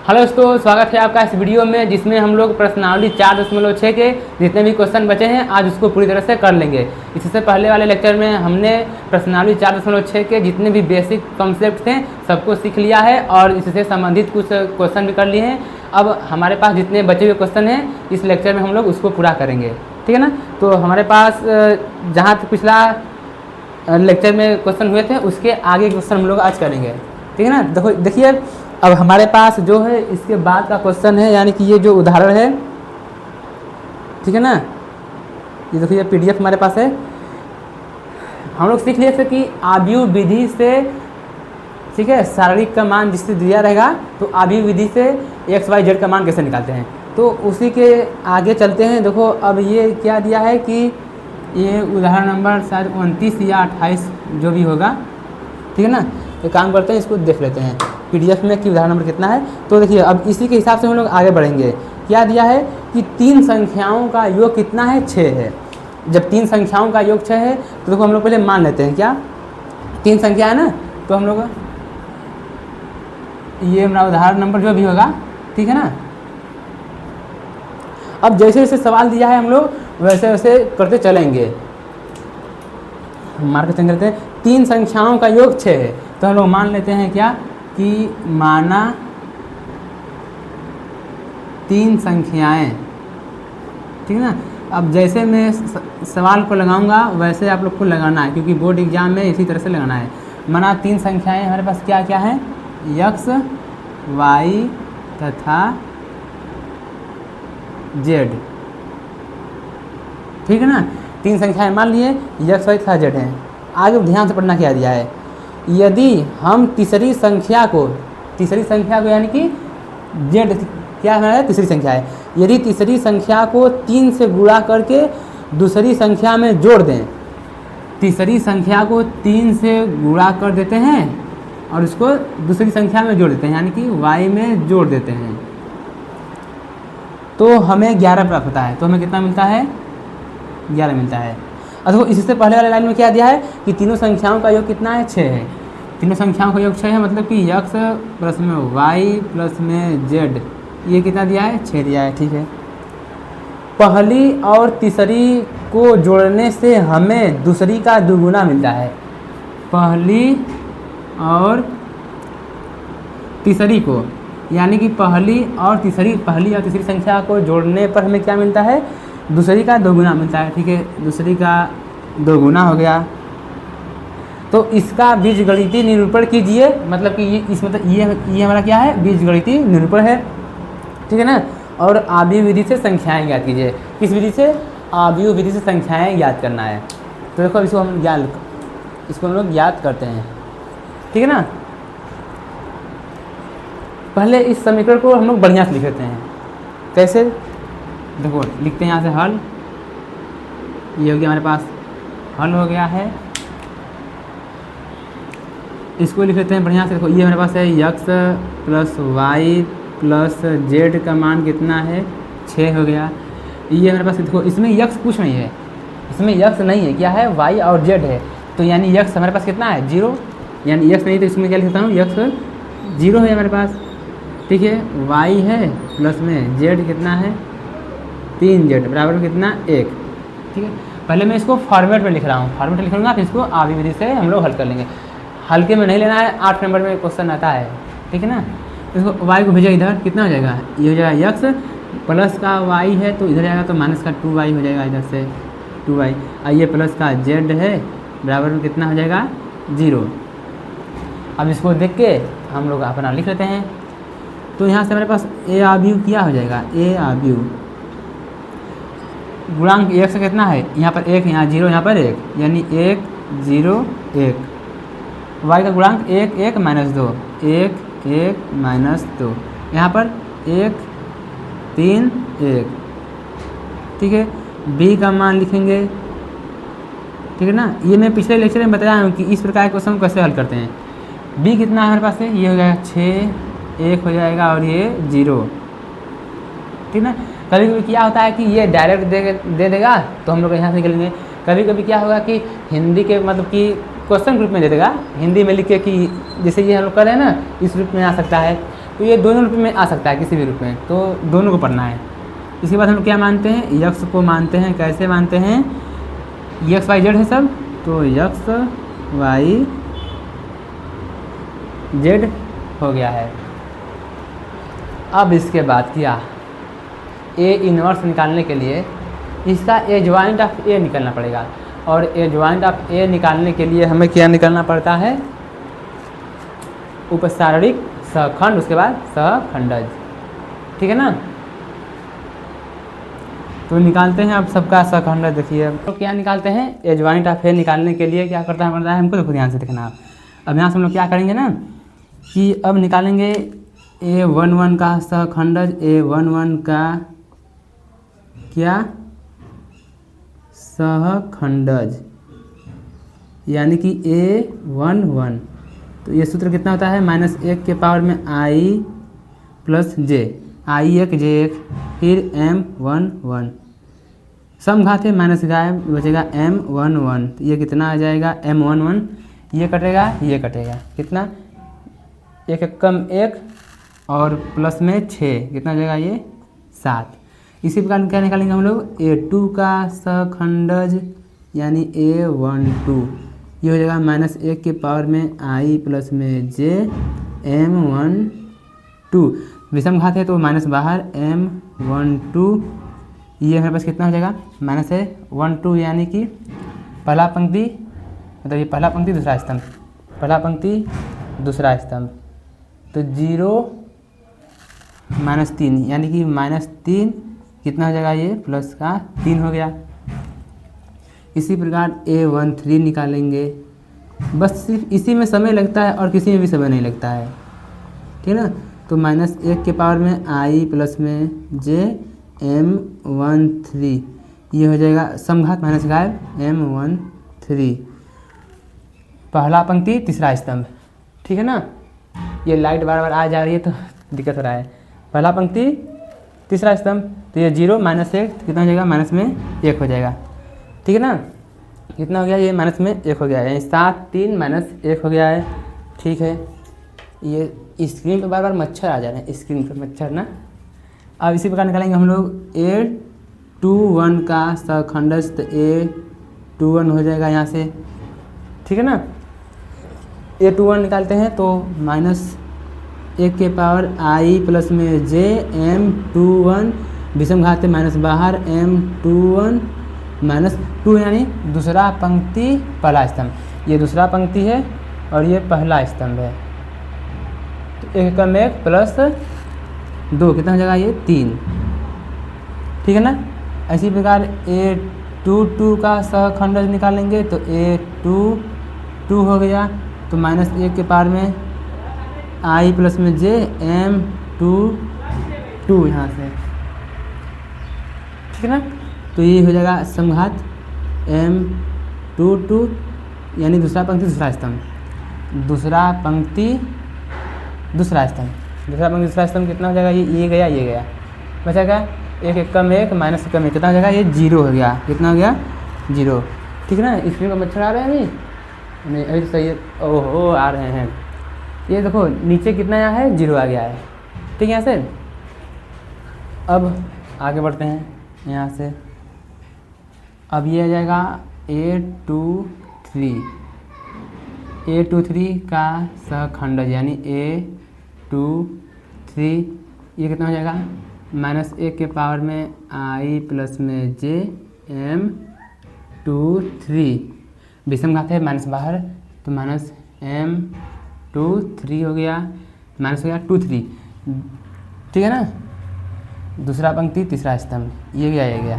Hello दोस्तों, स्वागत है आपका इस वीडियो में जिसमें हम लोग प्रश्नावली 4.6 के जितने भी क्वेश्चन बचे हैं आज उसको पूरी तरह से कर लेंगे। इससे पहले वाले लेक्चर में हमने प्रश्नावली 4.6 के जितने भी बेसिक कॉन्सेप्ट थे सबको सीख लिया है और इससे संबंधित कुछ क्वेश्चन भी कर लिए हैं। अब हमारे पास जितने बचे हुए क्वेश्चन हैं इस लेक्चर में हम लोग उसको पूरा करेंगे, ठीक है ना। तो हमारे पास जहाँ पिछला लेक्चर में क्वेश्चन हुए थे उसके आगे क्वेश्चन हम लोग आज करेंगे, ठीक है ना। देखिए अब हमारे पास जो है इसके बाद का क्वेश्चन है, यानी कि ये जो उदाहरण है, ठीक है ना। ये देखिए ये पीडीएफ हमारे पास है। हम लोग सीख लिए थे कि आव्यूह विधि से, ठीक है, शारीरिक का मान जिससे दिया रहेगा तो आव्यूह विधि से एक्स वाई जेड का मान कैसे निकालते हैं। तो उसी के आगे चलते हैं। देखो अब ये क्या दिया है कि ये उदाहरण नंबर शायद 29 या 28 जो भी होगा, ठीक है ना। तो काम करते हैं, इसको देख लेते हैं पीडीएफ में कि उदाहरण नंबर कितना है। तो देखिए अब इसी के हिसाब से हम लोग आगे बढ़ेंगे। क्या दिया है कि 3 संख्याओं का योग कितना है, 6 है। जब 3 संख्याओं का योग 6 है तो देखो हम लोग पहले मान लेते हैं क्या 3 संख्या है ना। तो हम लोग ये हमारा उदाहरण नंबर जो भी होगा, ठीक है ना। अब जैसे जैसे सवाल दिया है हम लोग वैसे वैसे करते चलेंगे, मार्क करते हैं। 3 संख्याओं का योग 6 है तो हम लोग मान लेते हैं क्या कि माना 3 संख्याएं, ठीक है ना। अब जैसे मैं सवाल को लगाऊंगा वैसे आप लोग को लगाना है क्योंकि बोर्ड एग्जाम में इसी तरह से लगाना है। माना 3 संख्याएं हमारे पास क्या क्या हैं, एक्स वाई तथा जेड, ठीक है ना। 3 संख्याएं मान लिए एक्स वाई तथा जेड हैं। आगे ध्यान से पढ़ना क्या दिया है। यदि हम तीसरी संख्या को यानी कि जेड क्या है, तीसरी संख्या है। यदि तीसरी संख्या को 3 से गुणा करके दूसरी संख्या में जोड़ दें, तीसरी संख्या को 3 से गुणा कर देते हैं और उसको दूसरी संख्या में जोड़ देते हैं यानी कि y में जोड़ देते हैं तो हमें 11 प्राप्त होता है। तो हमें कितना मिलता है, 11 मिलता है। अथवा इससे पहले वाले लाइन में क्या दिया है कि तीनों संख्याओं का योग कितना है, 6 है। तीनों संख्याओं का योग 6 है, मतलब कि x प्लस में y प्लस में z, ये कितना दिया है, 6 दिया है, ठीक है। पहली और तीसरी को जोड़ने से हमें दूसरी का दुगुना मिलता है। पहली और तीसरी को यानी कि पहली और तीसरी संख्या को जोड़ने पर हमें क्या मिलता है, दूसरी का दोगुना मिलता है, ठीक है। दूसरी का दोगुना हो गया तो इसका बीजगणितीय निरूपण कीजिए, मतलब कि ये हमारा क्या है, बीजगणितीय निरूपण है, ठीक है ना। और आव्यूह विधि से संख्याएं ज्ञात कीजिए। किस विधि से, आव्यूह विधि से संख्याएं ज्ञात करना है। तो देखो इसको हम लोग ज्ञात करते हैं, ठीक है ना। पहले इस समीकरण को हम लोग बढ़िया से लिख लेते हैं। कैसे, देखो लिखते हैं यहाँ से हल। ये हो गया हमारे पास हल हो गया है। इसको लिख लेते हैं बढ़िया से। देखो ये हमारे पास है x plus Y plus Z का मान कितना है, 6 हो गया। ये हमारे पास देखो इसमें x कुछ नहीं है, इसमें x नहीं है, क्या है, y और z है। तो यानी x हमारे पास कितना है, 0, यानी x नहीं तो इसमें क्या लिखता हूँ, x 0 है हमारे पास, ठीक है। y है प्लस में z कितना है, 3z बराबर में कितना, 1, ठीक है। पहले मैं इसको फॉर्मेट में लिख रहा हूँ, फॉर्मेट में लिखूँगा फिर इसको आव्यूह विधि से हम लोग हल कर लेंगे। हल्के में नहीं लेना है, 8 नंबर में क्वेश्चन आता है, ठीक है ना। इसको y को भेजा इधर, कितना हो जाएगा, ये हो जाएगा x प्लस का y है तो इधर जाएगा तो माइनस का 2y हो जाएगा, इधर से 2y। ये प्लस का z है बराबर में कितना हो जाएगा, 0। अब इसको देख के हम लोग अपना लिख लेते हैं। तो यहाँ से हमारे पास a आव्यूह क्या हो जाएगा, a आव्यूह गुणांक 1 से कितना है, यहाँ पर 1, यहाँ 0, यहाँ पर 1, यानी 1 0 1। y का गुणांक 1 1 माइनस 2, 1 1 माइनस 2, यहाँ पर 1 3 1, ठीक है। b का मान लिखेंगे, ठीक है ना। ये मैं पिछले लेक्चर में बताया हूँ कि इस प्रकार के क्वेश्चन कैसे हल करते हैं। b कितना है हमारे पास है, ये हो जाएगा 6, 1 हो जाएगा और ये 0, ठीक ना। कभी कभी क्या होता है कि ये डायरेक्ट दे देगा तो हम लोग यहाँ से निकलेंगे। कभी कभी क्या होगा कि हिंदी के मतलब कि क्वेश्चन ग्रुप में दे देगा, हिंदी में लिख के कि जैसे ये हम लोग कर रहे हैं ना, इस रूप में आ सकता है। तो ये दोनों रूप में आ सकता है, किसी भी रूप में, तो दोनों को पढ़ना है। इसके बाद हम लोग क्या मानते हैं, यक्स को मानते हैं। कैसे मानते हैं, एक्स वाई जेड है सब, तो यक्स वाई जेड हो गया है। अब इसके बाद क्या, ए इनवर्स निकालने के लिए इसका ए ज्वाइंट ऑफ ए निकालना पड़ेगा, और ए ज्वाइंट ऑफ ए निकालने के लिए हमें क्या निकालना पड़ता है, उपसारणिक सहखंड, उसके बाद सहखंडज, ठीक है ना। तो निकालते हैं अब सबका सहखंडज। देखिए तो क्या निकालते हैं, ए ज्वाइंट ऑफ ए निकालने के लिए क्या करता है हमको, देखो ध्यान से देखना। अब यहाँ से हम लोग क्या करेंगे ना कि अब निकालेंगे A11 का सहखंडज, A11 का क्या सहखंडज, यानी कि A11। तो ये सूत्र कितना होता है, -1 के पावर में i plus J, i1 j1 फिर m11, समघात है माइनस गायब बचेगा m11। तो ये कितना आ जाएगा m11, ये कटेगा ये कटेगा, कितना, एक कम 1 और प्लस में 6, कितना हो जाएगा ये 7। इसी प्रकार क्या निकालेंगे हम लोग, A2 का सहखंडज यानी A12, ये हो जाएगा -1 के पावर में i प्लस में j m12, विषम घात है तो माइनस बाहर m12, ये हमारे पास कितना हो जाएगा -12, यानी कि पहला पंक्ति, मतलब ये पहला पंक्ति दूसरा स्तंभ, पहला पंक्ति दूसरा स्तंभ, तो 0 -3 यानी कि -3, कितना हो जाएगा ये प्लस का 3 हो गया। इसी प्रकार A13 निकालेंगे, बस सिर्फ इसी में समय लगता है और किसी में भी समय नहीं लगता है, ठीक है ना। तो -1 के पावर में i प्लस में j m13, ये हो जाएगा समघात माइनस गायब m13, पहला पंक्ति तीसरा स्तंभ, ठीक है ना। ये लाइट बार बार आ जा रही है तो दिक्कत हो रहा है, पहला पंक्ति तीसरा स्तंभ, तो ये 0 -1 कितना हो जाएगा, माइनस में 1 हो जाएगा, ठीक है ना। कितना हो गया, ये माइनस में 1 हो गया है, 7 3 -1 हो गया है, ठीक है। ये स्क्रीन पे बार बार मच्छर आ जा रहे हैं, स्क्रीन पे मच्छर ना। अब इसी प्रकार निकालेंगे हम लोग A21 का सहखंडज, तो A21 हो जाएगा यहाँ से, ठीक है ना। A21 निकालते हैं तो -1 के पावर i प्लस में j m21, विषम घात माइनस बाहर m21 -2, यानी दूसरा पंक्ति पहला स्तंभ, ये दूसरा पंक्ति है और ये पहला स्तंभ है, तो 1 कम 1 प्लस 2, कितना हो जाएगा ये 3, ठीक है ना। इसी प्रकार A22 का सहखंडज निकालेंगे, तो A22 हो गया, तो -1 के पावर में i प्लस में j m22 यहाँ से, ठीक है ना। तो ये हो जाएगा समघात m22, यानी दूसरा पंक्ति दूसरा स्तंभ, दूसरा पंक्ति दूसरा स्तंभ, दूसरा पंक्ति दूसरा स्तंभ, कितना हो जाएगा, ये गया बचेगा 1 कम 1 माइनस कम 1, कितना हो जाएगा, ये 0 हो गया, कितना हो गया 0, ठीक है ना। इसमें का मच्छर आ रहे हैं नहीं अभी तो सही है, ओहो आ रहे हैं, ये देखो नीचे कितना यहाँ है 0 आ गया है, ठीक है। यहाँ से अब आगे बढ़ते हैं यहाँ से, अब ये आ जाएगा A23 का सहखंडज यानी A23, ये कितना हो जाएगा, -1 के पावर में i प्लस में j m23, विषम घात है माइनस बाहर, तो -m23 हो गया, माइनस हो गया 23, ठीक है ना। दूसरा पंक्ति तीसरा स्तंभ, ये गया,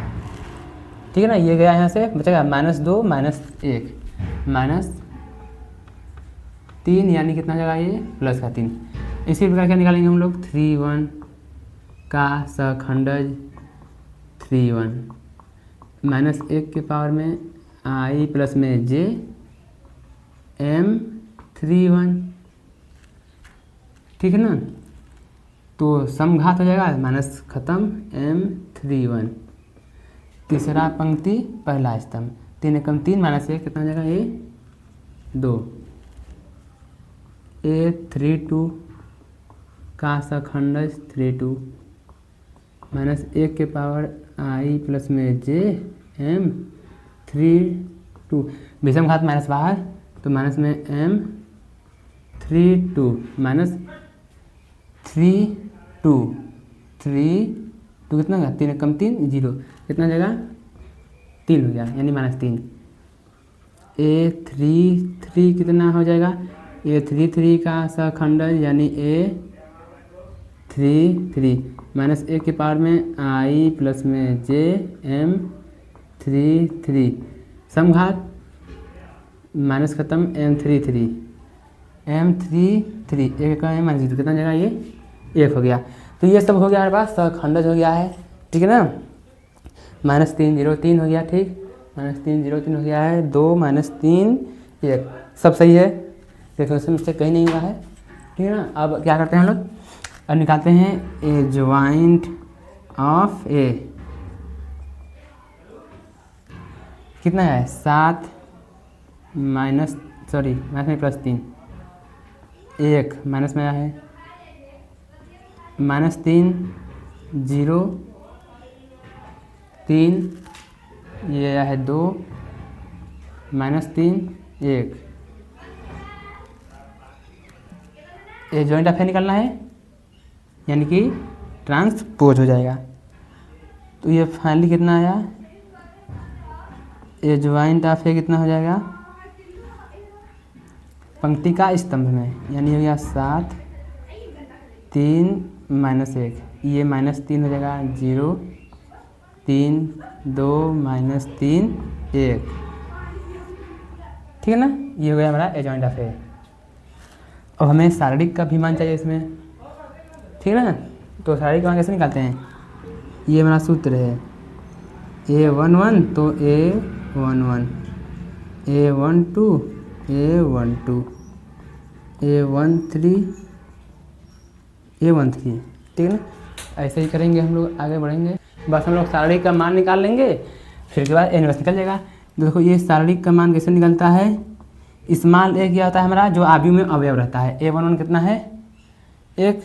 ठीक है ना, ये गया, यहाँ से बचेगा -2 -1 -3, यानी कितना जगह ये प्लस का 3। इसी प्रकार क्या निकालेंगे हम लोग, 31 का सहखंडज 31, -1 के पावर में i प्लस में j m31, ठीक है ना। तो समघात हो जाएगा माइनस खत्म m31, तीसरा पंक्ति पहला स्तंभ, 3 कम 3 -1 कितना हो जाएगा, ये 2। A32 का सखंडज 3 2 माइनस 1 के पावर i प्लस में j m 3 2 विषम घात माइनस बाहर तो माइनस में m 3 2 माइनस 3 2 कितना होगा 3 कम 3 0 कितना जगह 3 हो गया यानी -3 a 3 कितना हो जाएगा a 3 का सखंडज यानी a 3 माइनस 1 के पावर में i प्लस में j m 3 समघात माइनस खत्म m 3 एक का है -0 कितना जगह ये 1 हो गया। तो ये सब हो गया हमारे पास सखंडज हो गया है, ठीक है ना। -3 0 3 हो गया, ठीक, -3 0 3 हो गया है, 2 -3 1 सब सही है, रेफरेंस में कहीं नहीं हुआ है, ठीक है ना। अब क्या करते हैं हम लोग, अब निकालते हैं एडजॉइंट ऑफ ए, कितना है 7 माइनस में +3 1 माइनस में आया है -3 0 3 ये आया है 2 -3 1 ये जॉइंट ऑफ ए निकालना है यानी कि ट्रांसपोज हो जाएगा। तो ये फाइनली कितना आया, ये जॉइंट ऑफ ए कितना हो जाएगा पंक्ति का स्तंभ में, यानी हो गया 7 3 -1 ये -3 हो जाएगा 0 3 2 -3 1, ठीक है ना। ये हो गया हमारा एडजॉइंट ऑफ ए। अब हमें शारीरिक का भी मान चाहिए इसमें, ठीक है ना। तो शारीरिक का मान कैसे निकालते हैं, ये हमारा सूत्र है A11 तो A11 A12 A12 A13 A13, ठीक है ना। ऐसे ही करेंगे हम लोग, आगे बढ़ेंगे, बस हम लोग शारीरिक का मान निकाल लेंगे, फिर के बाद इनवर्स निकल जाएगा। देखो ये शारीरिक का मान कैसे निकलता है, स्मॉल ए क्या होता है हमारा जो आव्यूह में अवयव रहता है, A11 कितना है 1,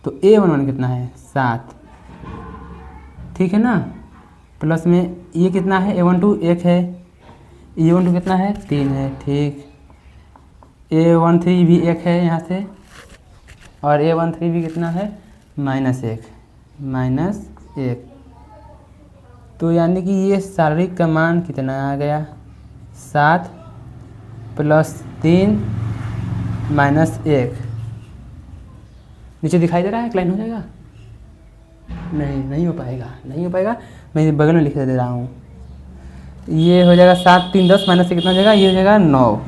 तो A11 कितना है 7, ठीक है ना। प्लस में ये कितना है A12 1 है, A12 कितना है 3 है, ठीक। A13 भी 1 है यहाँ से, और A13 भी कितना है -1 तो यानी कि ये शारीरिक का मान कितना आ गया 7 + 3 -1, नीचे दिखाई दे रहा है, क्लाइन हो जाएगा, नहीं हो पाएगा, मैं बगल में लिख दे रहा हूँ। ये हो जाएगा 7 3 10 -1 कितना हो जाएगा, ये हो जाएगा 9,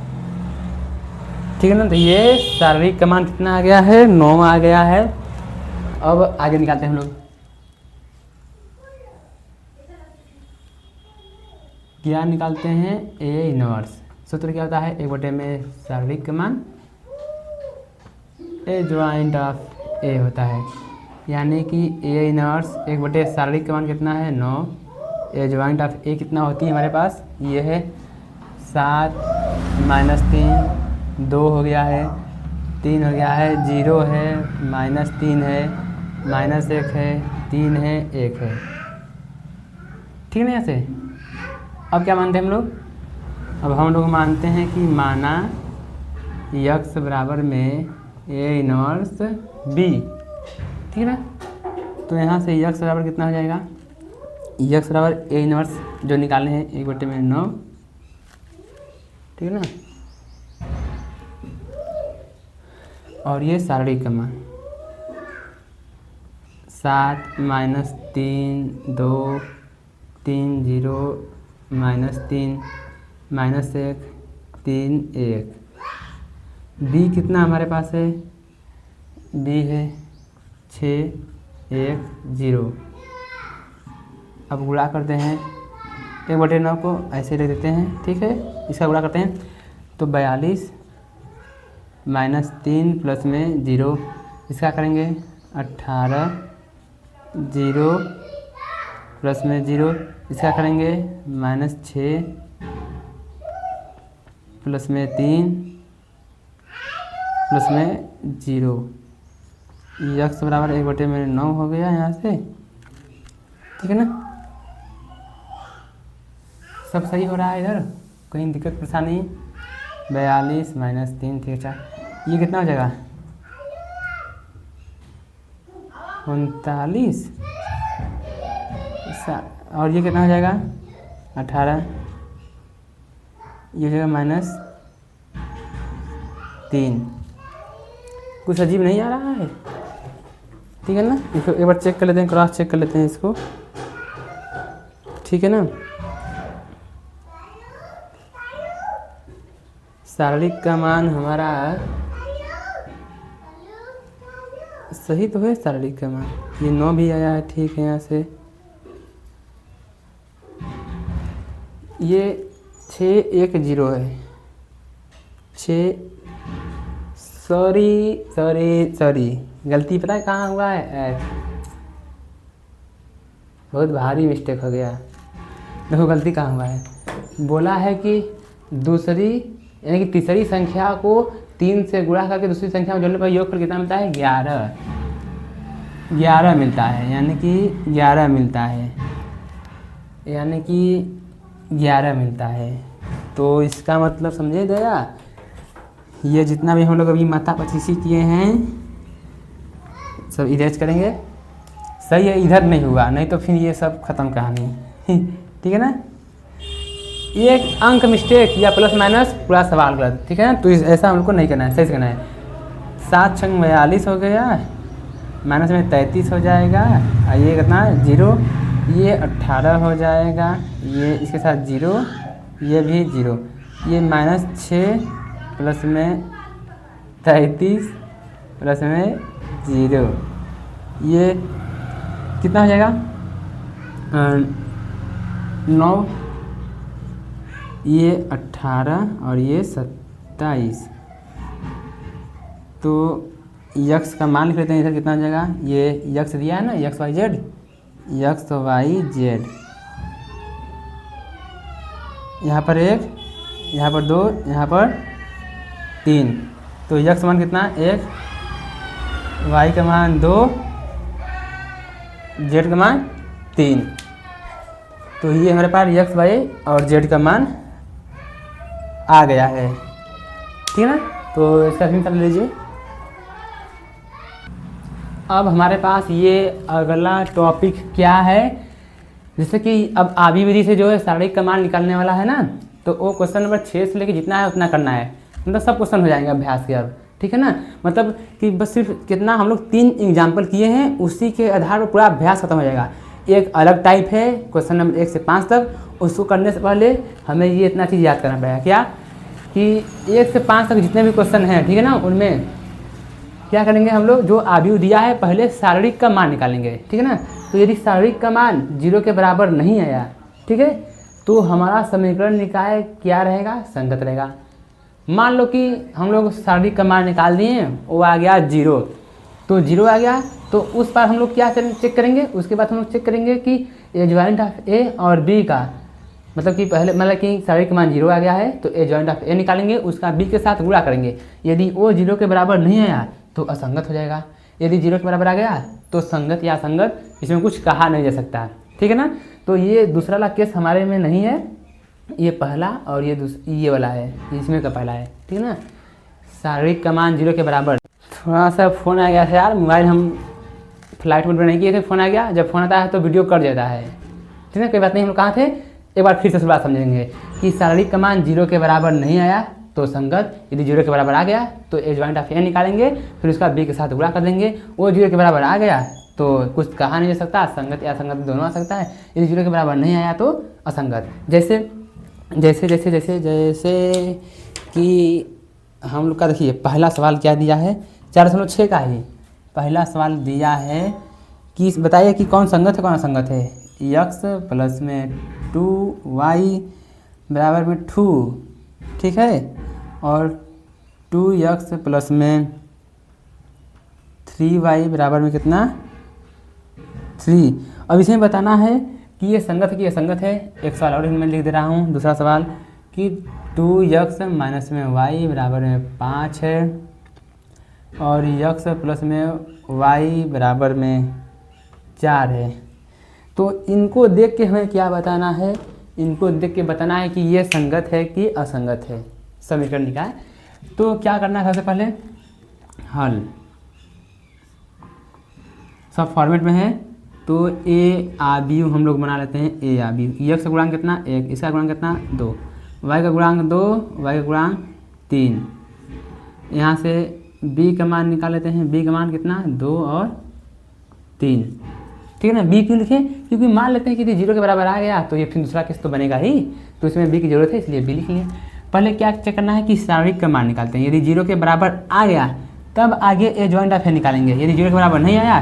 ठीक है ना। तो ये शारीरिक का मान कितना आ गया है 9 आ गया है। अब आगे निकालते हैं हम लोग, क्या निकालते हैं ए इनवर्स। सूत्र क्या होता है 1/में शारीरिक का मान एडजॉइंट ऑफ ए होता है, यानी कि ए इनवर्स 1/, शारीरिक का मान कितना है 9, एडजॉइंट ऑफ ए कितना होती है हमारे पास, ये है 7 -3 2 हो गया है, 3 हो गया है, 0 है, -3 है, -1 है, 3 है, 1 है, ठीक है ना। ऐसे अब क्या मानते हैं हम लोग, अब हम लोग मानते हैं कि माना यक्स बराबर में ए इनवर्स बी, ठीक है ना। तो यहाँ से यक्स बराबर कितना हो जाएगा, यक्स बराबर ए इनवर्स जो निकाले हैं 1/9, ठीक है ना। और ये शारीरिक का मान 7 -3 2 3 0 -3 -1 3 1, बी कितना हमारे पास है, बी है 6 1 0। अब गुणा करते हैं 1/9 को ऐसे ले देते हैं, ठीक है, इसका गुणा करते हैं तो 42 -3 प्लस में 0, इसका करेंगे 18 0 प्लस में 0, इसका करेंगे -6 प्लस में 3 प्लस में 0, यक्स बराबर 1/9 हो गया यहाँ से, ठीक है ना। सब सही हो रहा है, इधर कहीं दिक्कत परेशानी। 42 माइनस 3, ठीक है। ये कितना हो जाएगा 39, और ये कितना हो जाएगा 18, ये हो जाएगा -3। कुछ अजीब नहीं आ रहा है, ठीक है ना। इसको एक बार चेक कर लेते हैं, क्रॉस चेक कर लेते हैं इसको, ठीक है ना। शारीरिक का मान हमारा सही तो है, शारीरिक का मान ये 9 भी आया है, ठीक है। यहाँ से ये 610 है, 6 सॉरी गलती पता है कहाँ हुआ है, बहुत भारी मिस्टेक हो गया। देखो गलती कहाँ हुआ है, बोला है कि दूसरी यानी कि तीसरी संख्या को 3 से गुणा करके दूसरी संख्या में जोड़ने पर योगफल कितना मिलता है 11 मिलता है, यानी कि 11 मिलता है, यानी कि 11 मिलता है। तो इसका मतलब समझे गया, ये जितना भी हम लोग अभी माथा पचीसी किए हैं सब इरेज करेंगे। सही है, इधर नहीं हुआ, नहीं तो फिर ये सब खत्म कहानी ठीक है ना। एक अंक मिस्टेक या प्लस माइनस पूरा सवाल गलत, ठीक है ना। तो ऐसा हमको नहीं करना है, सही से करना है। 7 छंग 42 हो गया, माइनस में 33 हो जाएगा, और ये कितना 0, ये 18 हो जाएगा, ये इसके साथ 0, ये भी 0, ये -6 प्लस में 33 प्लस में 0, ये कितना हो जाएगा 9, ये 18 और ये 27। तो यक्स का मान लिख लेते हैं, इधर कितना हो जाएगा, ये यक्स दिया है ना, यक्स वाई जेड, यहाँ पर 1, यहाँ पर 2, यहाँ पर 3। तो यक्स मान कितना 1, वाई का मान 2, जेड का मान 3। तो ये हमारे पास यक्स वाई और जेड का मान आ गया है, ठीक है ना। तो इसका स्क्रीनशॉट ले लीजिए। अब हमारे पास ये अगला टॉपिक क्या है, जैसे कि अब आधी विधि से जो है शारीरिक का मान निकालने वाला है ना, तो वो क्वेश्चन नंबर 6 से लेकर जितना है उतना करना है, मतलब सब क्वेश्चन हो जाएंगे अभ्यास के अब, ठीक है ना। मतलब कि बस सिर्फ कितना हम लोग 3 एग्जाम्पल किए हैं, उसी के आधार पर पूरा अभ्यास खत्म हो जाएगा। एक अलग टाइप है क्वेश्चन नंबर 1 से 5 तक, उसको करने से पहले हमें ये इतना चीज़ याद करना पड़ेगा, क्या कि 1 से 5 तक जितने भी क्वेश्चन हैं, ठीक है ना, उनमें क्या करेंगे हम लोग, जो आयु दिया है पहले शारीरिक का मान निकालेंगे, ठीक है ना। तो यदि शारीरिक का मान 0 के बराबर नहीं आया, ठीक है, तो हमारा समीकरण निकाय क्या रहेगा, संगत रहेगा। मान लो कि हम लोग शारीरिक का मान निकाल दिए, वो आ गया 0, तो 0 आ गया, तो उस पर हम लोग क्या चेक करेंगे, उसके बाद हम लोग चेक करेंगे कि ए जॉइंट ऑफ ए और बी का, मतलब कि पहले मतलब कि शारीरिक मान 0 आ गया है, तो ए जॉइंट ऑफ ए निकालेंगे, उसका बी के साथ गुणा करेंगे। यदि वो 0 के बराबर नहीं आया तो असंगत हो जाएगा, यदि 0 के बराबर आ गया तो संगत या असंगत, इसमें कुछ कहा नहीं जा सकता, ठीक है ना। तो ये दूसरा वाला केस हमारे में नहीं है, ये पहला और ये वाला है, इसमें का पहला है, ठीक है ना। शारीरिक का मान 0 के बराबर। थोड़ा सा फ़ोन आ गया था यार, मोबाइल हम फ्लाइट मोड में नहीं किए थे, फ़ोन आ गया, जब फ़ोन आता है तो वीडियो कट जाता है, ठीक है। कोई बात नहीं, हम लोग कहाँ थे, एक बार फिर से शुरुआत समझेंगे कि शारीरिक का मान 0 के बराबर नहीं आया तो संगत, यदि 0 के बराबर आ गया तो ए जॉइंट ऑफ ए निकालेंगे, फिर उसका बी के साथ गुणा कर देंगे। वो 0 के बराबर आ गया तो कुछ कहा नहीं जा सकता, संगत या असंगत दोनों आ सकता है। यदि 0 के बराबर नहीं आया तो असंगत। जैसे जैसे जैसे जैसे जैसे कि हम लोग का देखिए पहला सवाल क्या दिया है, 4.6 का ही पहला सवाल दिया है कि बताइए कि कौन संगत है कौन असंगत है। यक्स प्लस में 2y बराबर में 2, ठीक है, और 2x प्लस में 3y बराबर में कितना 3। अब इसमें बताना है कि ये संगत है कि असंगत है। एक सवाल और मैं लिख दे रहा हूँ, दूसरा सवाल कि 2x माइनस में y बराबर में 5 है, और यक्स प्लस में वाई बराबर में 4 है। तो इनको देख के हमें क्या बताना है, इनको देख के बताना है कि ये संगत है कि असंगत है, समीकरण निकाय। तो क्या करना है, सबसे पहले हल सब फॉर्मेट में है। तो ए आ बी हम लोग बना लेते हैं, ए आ बी। यक्स का गुणांक कितना 1, इसका गुणांक कितना 2, वाई का गुणांक 2, वाई का गुणांक 3। यहाँ से बी का मान निकाल लेते हैं, बी का मान कितना 2 और 3, ठीक है ना। बी क्यों लिखें, क्योंकि मान लेते हैं कि यदि 0 के बराबर आ गया तो ये फिर दूसरा केस तो बनेगा ही, तो इसमें बी की जरूरत है, इसलिए बी लिख लिए। पहले क्या चेक करना है कि सार्वत्रिक का मान निकालते हैं। यदि 0 के बराबर आ गया तब आगे ए जॉइंट ऑफ ए निकालेंगे। यदि 0 के बराबर नहीं आया,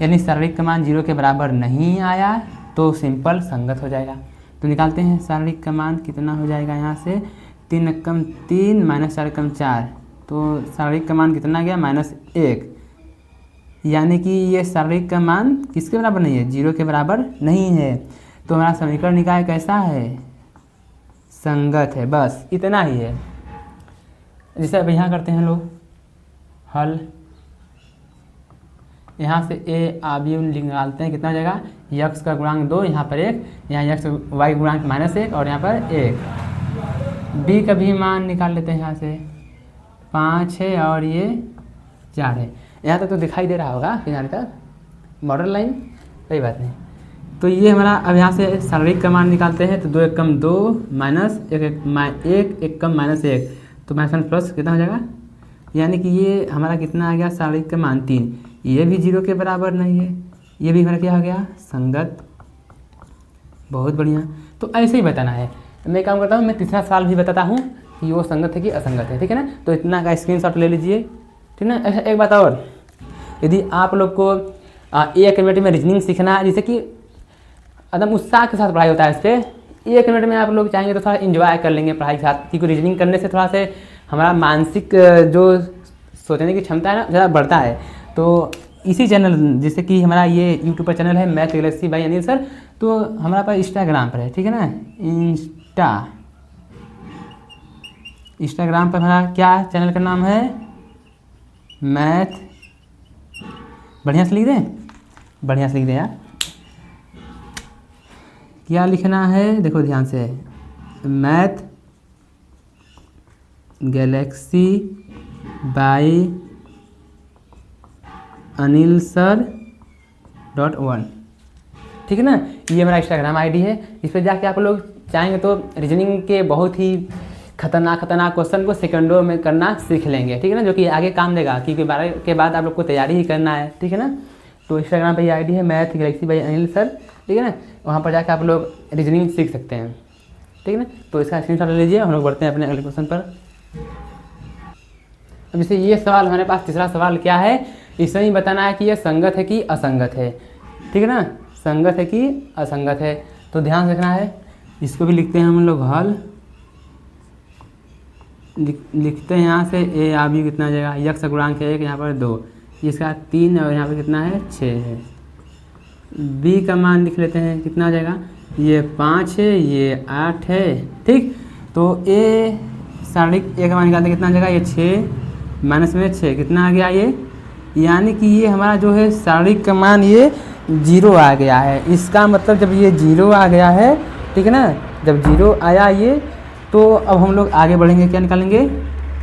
यानी सार्वत्रिक का मान 0 के बराबर नहीं आया, तो सिंपल संगत हो जाएगा। तो निकालते हैं सार्वत्रिक का मान कितना हो जाएगा, यहाँ से 3 एकम 3 माइनस 4 एकम 4, तो सार्वत्रिक का मान कितना गया -1, यानी कि ये सार्वत्रिक का मान किसके बराबर नहीं है, 0 के बराबर नहीं है। तो हमारा समीकरण निकाय कैसा है, संगत है, बस इतना ही है। जैसे अब यहाँ करते हैं लोग हल, यहाँ से ए आ बी निकालते हैं, कितना हो जाएगा, यक्स का गुणांक 2, यहाँ पर 1, यहाँ यक्स वाई गुणांक -1 और यहाँ पर 1। बी का भी मान निकाल लेते हैं, यहाँ से 5 है और ये 4 है। यहाँ तक तो दिखाई दे रहा होगा किनारे तक, बॉर्डर लाइन, कोई बात नहीं। तो ये हमारा अब यहाँ से सार्वत्रिक का मान निकालते हैं। तो 2 एकम 2 माइनस 1 एकम -1, तो माइनस प्लस कितना हो जाएगा, यानी कि ये हमारा कितना आ गया, सार्वत्रिक का मान 3। ये भी 0 के बराबर नहीं है, ये भी हमारा क्या हो गया, संगत। बहुत बढ़िया। तो ऐसे ही बताना है। मैं काम करता हूँ, मैं तीसरा सवाल भी बताता हूँ कि वो संगत है कि असंगत है, ठीक है ना। तो इतना का स्क्रीनशॉट ले लीजिए, ठीक है ना। एक बात और, यदि आप लोग को एक मिनट में रीजनिंग सीखना है, जैसे कि एकदम उत्साह के साथ पढ़ाई होता है, इस पर 1 मिनट में आप लोग चाहेंगे तो थोड़ा इन्जॉय कर लेंगे पढ़ाई के साथ, क्योंकि रीजनिंग करने से थोड़ा से हमारा मानसिक जो सोचने की क्षमता है ना ज़्यादा बढ़ता है। तो इसी चैनल, जैसे कि हमारा ये यूट्यूब पर चैनल है Math Galaxy by Anil sir, तो हमारा पर इंस्टाग्राम पर है, ठीक है ना। इंस्टाग्राम पर हमारा क्या चैनल का नाम है, मैथ, बढ़िया से लिख दें, बढ़िया से लिख दें यार। क्या लिखना है, देखो ध्यान से, Math Galaxy by Anil sir .1, ठीक है ना। ये मेरा इंस्टाग्राम आईडी है। इस पर जाके आप लोग चाहेंगे तो रीजनिंग के बहुत ही खतरनाक क्वेश्चन को सेकंडों में करना सीख लेंगे, ठीक है ना, जो कि आगे काम देगा, क्योंकि 12 के बाद आप लोग को तैयारी ही करना है, ठीक है ना। तो इंस्टाग्राम पे ये आईडी है Math Galaxy by Anil sir, ठीक है ना। वहाँ पर जाकर आप लोग रीजनिंग सीख सकते हैं, ठीक है ना। तो इसका स्क्रीनशॉट ले लीजिए, हम लोग बढ़ते हैं अपने अगले क्वेश्चन पर। अब जैसे ये सवाल हमारे पास, तीसरा सवाल क्या है, इसमें ही बताना है कि ये संगत है कि असंगत है, ठीक है ना, संगत है कि असंगत है। तो ध्यान से रखना है, इसको भी लिखते हैं हम लोग हल, लिखते हैं यहाँ से ए आ बी कितना आ जाएगा, यक्स का गुणांक है 1, यहाँ पर 2, इसका 3 और यहाँ पर कितना है 6 है। बी का मान लिख लेते हैं, कितना आ जाएगा, ये 5 है, ये 8 है, ठीक। तो ए सार्वत्रिक ए का मान निकालते कितना आ जाएगा, ये 6 माइनस में 6 कितना आ गया, ये यानी कि ये हमारा जो है सार्वत्रिक का मान ये 0 आ गया है। इसका मतलब जब ये 0 आ गया है, ठीक है ना, जब 0 आया ये, तो अब हम लोग आगे बढ़ेंगे, क्या निकालेंगे,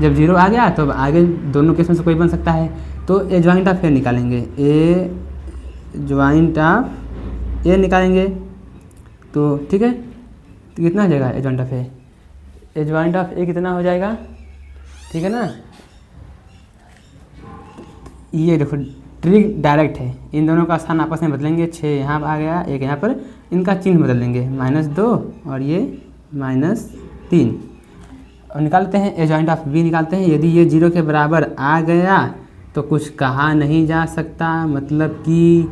जब 0 आ गया तो अब आगे दोनों केस में से कोई बन सकता है। तो ए जॉइंट ऑफ ए निकालेंगे, ए जॉइंट ऑफ ए निकालेंगे, तो ठीक है। तो कितना हो जाएगा A joint of A, A joint of A कितना हो जाएगा, ठीक है ना। ये देखो ट्रिक डायरेक्ट है, इन दोनों का स्थान आपस में बदलेंगे, 6 यहाँ आ गया, 1 यहाँ पर, इनका चिन्ह बदल देंगे, -2 और ये -3। और निकालते हैं ए जॉइंट ऑफ बी निकालते हैं। यदि ये 0 के बराबर आ गया तो कुछ कहा नहीं जा सकता, मतलब कि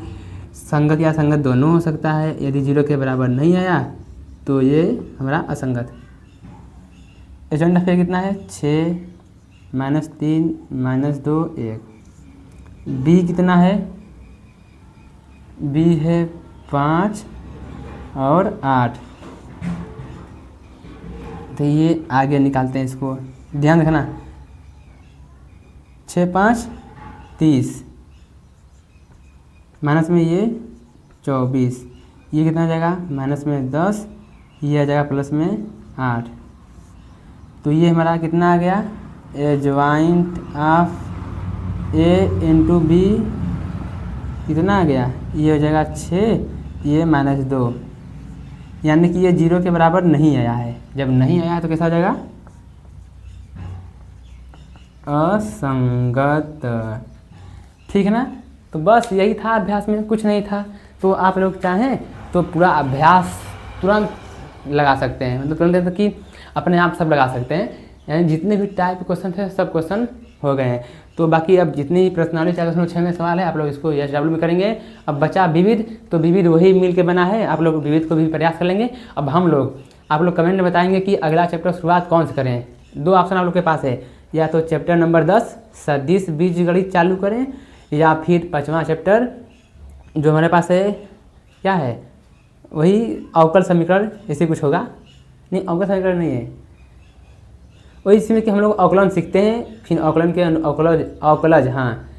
संगत या संगत दोनों हो सकता है। यदि 0 के बराबर नहीं आया तो ये हमारा असंगत। ए जॉइंट ऑफ ए कितना है, 6 -3 -2 1। बी कितना है, बी है 5 और 8। तो ये आगे निकालते हैं, इसको ध्यान रखना, 6 5 30 माइनस में ये 24, ये कितना आ जाएगा माइनस में 10, ये आ जाएगा प्लस में 8। तो ये हमारा कितना आ गया, A joint of A into B कितना आ गया, ये हो जाएगा 6, ये -2, यानी कि ये 0 के बराबर नहीं आया है। जब नहीं आया तो कैसा हो जाएगा, असंगत। ठीक है ना। तो बस यही था अभ्यास में, कुछ नहीं था। तो आप लोग चाहें तो पूरा अभ्यास तुरंत लगा सकते हैं, मतलब तुरंत कि अपने आप सब लगा सकते हैं। यानी जितने भी टाइप के क्वेश्चन थे सब क्वेश्चन हो गए हैं। तो बाकी अब जितनी भी प्रश्नावली 4.6 में सवाल है आप लोग इसको SW में करेंगे। अब बचा विविध, तो विविध वही मिल के बना है, आप लोग विविध को भी प्रयास कर लेंगे। अब आप लोग कमेंट में बताएंगे कि अगला चैप्टर शुरुआत कौन से करें। 2 ऑप्शन आप लोग के पास है, या तो चैप्टर नंबर 10 सदिश बीजगणित चालू करें, या फिर 5वां चैप्टर जो हमारे पास है क्या है, वही अवकल समीकरण ऐसे कुछ होगा। नहीं, अवकल समीकरण नहीं है, वही इसमें कि हम लोग अवकलन सीखते हैं, फिर अवकलन के अवकलज। हाँ,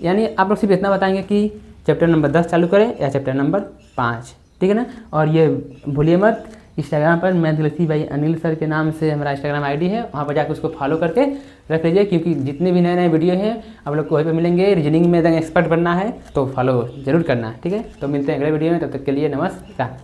यानी आप लोग सिर्फ इतना बताएंगे कि चैप्टर नंबर 10 चालू करें या चैप्टर नंबर 5। ठीक है ना। और ये भूलिए मत, इंस्टाग्राम पर मैं दिलसी भाई अनिल सर के नाम से हमारा इंस्टाग्राम ID है, वहाँ पर जाकर उसको फॉलो करके रख लीजिए, क्योंकि जितने भी नए नए वीडियो हैं आप लोग को वहीं पर मिलेंगे। रीजनिंग में एकदम एक्सपर्ट बनना है तो फॉलो जरूर करना है। ठीक है। तो मिलते हैं अगले वीडियो में, तब तक के लिए नमस्कार।